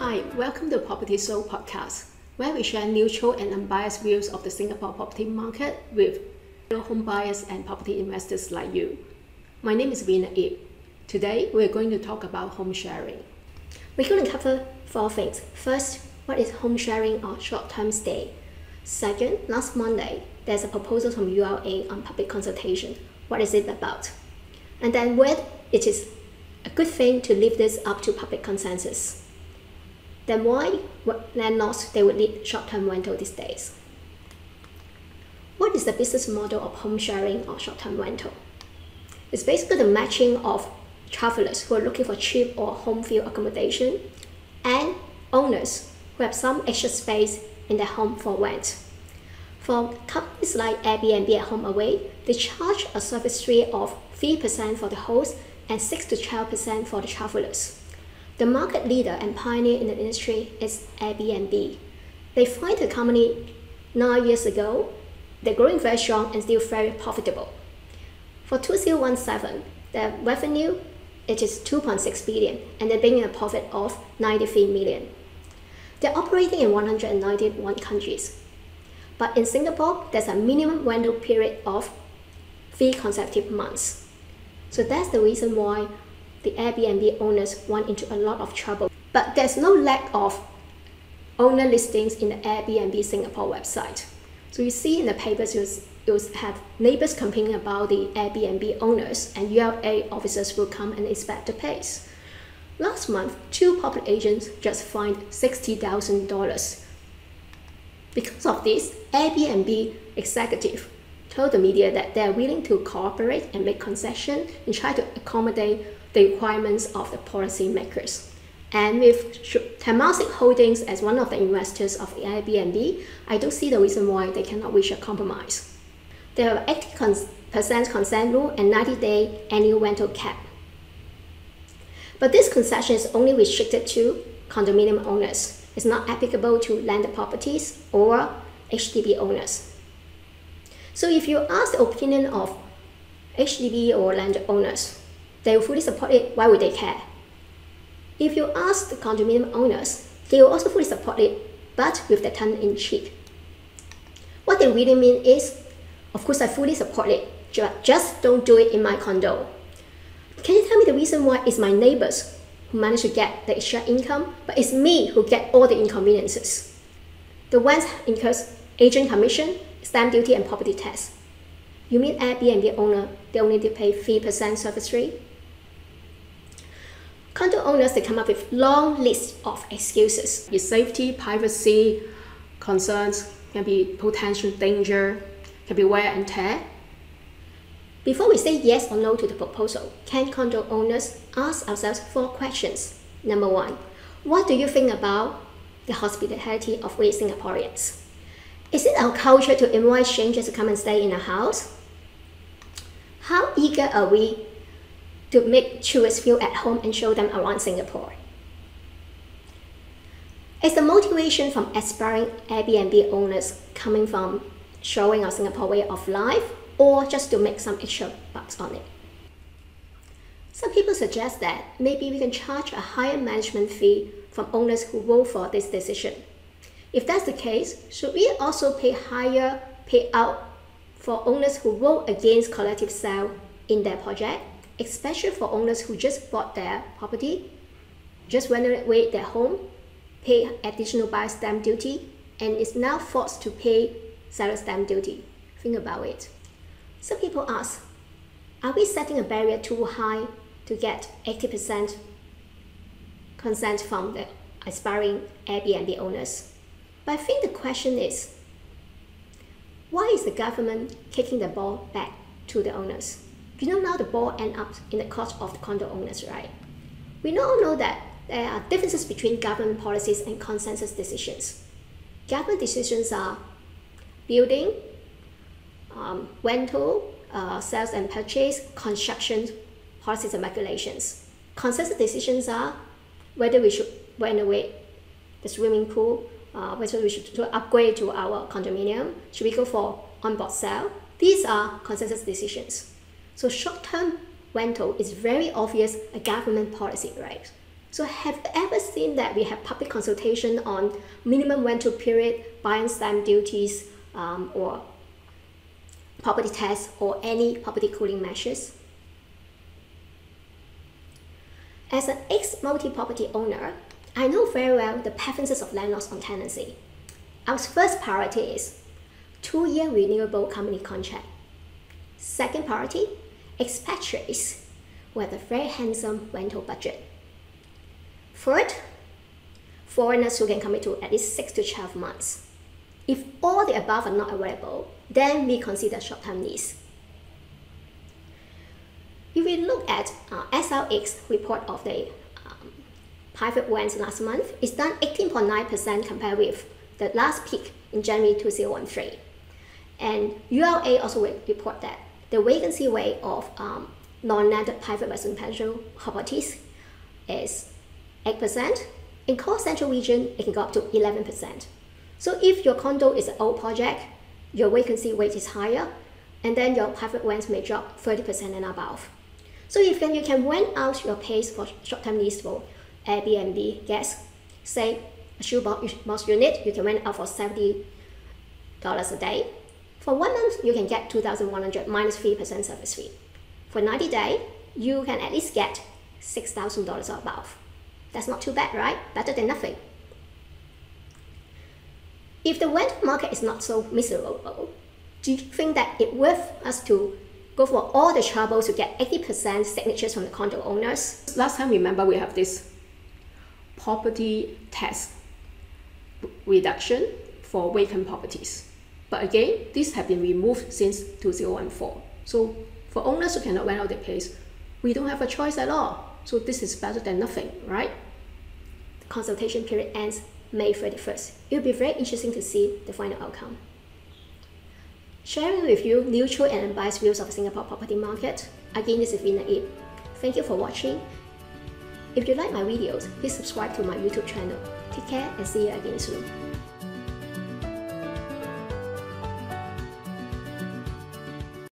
Hi, welcome to Property Soul Podcast, where we share neutral and unbiased views of the Singapore property market with home buyers and property investors like you. My name is Vina Ip. Today, we're going to talk about home sharing. We're going to cover 4 things. First, what is home sharing or short-term stay? Second, last Monday, there's a proposal from ULA on public consultation. What is it about? And then whether it is a good thing to leave this up to public consensus. Then why landlords they would need short-term rental these days? What is the business model of home sharing or short-term rental? It's basically the matching of travelers who are looking for cheap or home field accommodation and owners who have some extra space in their home for rent. For companies like Airbnb at Home Away, they charge a service fee of 3% for the host and 6 to 12% for the travelers. The market leader and pioneer in the industry is Airbnb. They founded the company 9 years ago. They're growing very strong and still very profitable. For 2017, their revenue it is 2.6 billion and they're bringing a profit of 93 million. They're operating in 191 countries. But in Singapore, there's a minimum rental period of 3 consecutive months. So that's the reason why the Airbnb owners went into a lot of trouble. But there's no lack of owner listings in the Airbnb Singapore website. So you see in the papers, you'll have neighbors complaining about the Airbnb owners and ULA officers will come and inspect the place. Last month, 2 property agents just fined $60,000. Because of this, Airbnb executive told the media that they are willing to cooperate and make concessions and try to accommodate the requirements of the policy makers. And with Temasek Holdings as one of the investors of Airbnb, I don't see the reason why they cannot reach a compromise. There are 80% consent rule and 90-day annual rental cap. But this concession is only restricted to condominium owners. It's not applicable to landed properties or HDB owners. So if you ask the opinion of HDB or landed owners, they will fully support it. Why would they care? If you ask the condominium owners, they will also fully support it, but with the tongue-in-cheek. What they really mean is, of course I fully support it, just don't do it in my condo. Can you tell me the reason why it's my neighbors who manage to get the extra income, but it's me who get all the inconveniences? The rent incurs agent commission, stamp duty and property tax. You mean Airbnb owner, they only need to pay 3% service fee? Condo owners, they come up with long lists of excuses. Your safety, privacy, concerns, can be potential danger, can be wear and tear. Before we say yes or no to the proposal, can condo owners ask ourselves 4 questions? Number 1, what do you think about the hospitality of we Singaporeans? Is it our culture to invite strangers to come and stay in our house? How eager are we to make tourists feel at home and show them around Singapore? Is the motivation from aspiring Airbnb owners coming from showing our Singapore way of life or just to make some extra bucks on it? Some people suggest that maybe we can charge a higher management fee from owners who vote for this decision. If that's the case, should we also pay higher payout for owners who vote against collective sale in their project, especially for owners who just bought their property, just renovate their home, pay additional buyer stamp duty, and is now forced to pay seller stamp duty? Think about it. Some people ask, are we setting a barrier too high to get 80% consent from the aspiring Airbnb owners? But I think the question is, why is the government kicking the ball back to the owners? You know now the ball ends up in the court of the condo owners, right? We all know that there are differences between government policies and consensus decisions. Government decisions are building, rental, sales and purchase, construction, policies and regulations. Consensus decisions are whether we should renovate the swimming pool, whether we should upgrade to our condominium, should we go for on-board sale. These are consensus decisions. So short-term rental is very obvious a government policy, right? So have you ever seen that we have public consultation on minimum rental period, buying stamp duties, or property tax, or any property cooling measures? As an ex-multi-property owner, I know very well the preferences of landlords on tenancy. Our first priority is 2-year renewable company contract. Second priority, expatriates who have a very handsome rental budget. Third, foreigners who can commit to at least 6 to 12 months. If all the above are not available, then we consider short-term lease. If we look at SLX report of the private rents last month, it's down 18.9% compared with the last peak in January 2013. And ULA also report that the vacancy rate of non-landed private residential properties is 8%. In core central region, it can go up to 11%. So if your condo is an old project, your vacancy rate is higher, and then your private rents may drop 30% and above. So if you can rent out your place for short-term lease for Airbnb guests, say a shoebox unit, you can rent out for $70 a day. For 1 month, you can get $2,100 minus 3% service fee. For 90 days, you can at least get $6,000 or above. That's not too bad, right? Better than nothing. If the rental market is not so miserable, do you think that it's worth us to go for all the trouble to get 80% signatures from the condo owners? Last time, remember, we have this property tax reduction for vacant properties. But again, these have been removed since 2014. So for owners who cannot rent out their place, we don't have a choice at all. So this is better than nothing, right? The consultation period ends May 31st. It will be very interesting to see the final outcome. Sharing with you neutral and unbiased views of the Singapore property market. Again, this is Vina Ip. Thank you for watching. If you like my videos, please subscribe to my YouTube channel. Take care and see you again soon.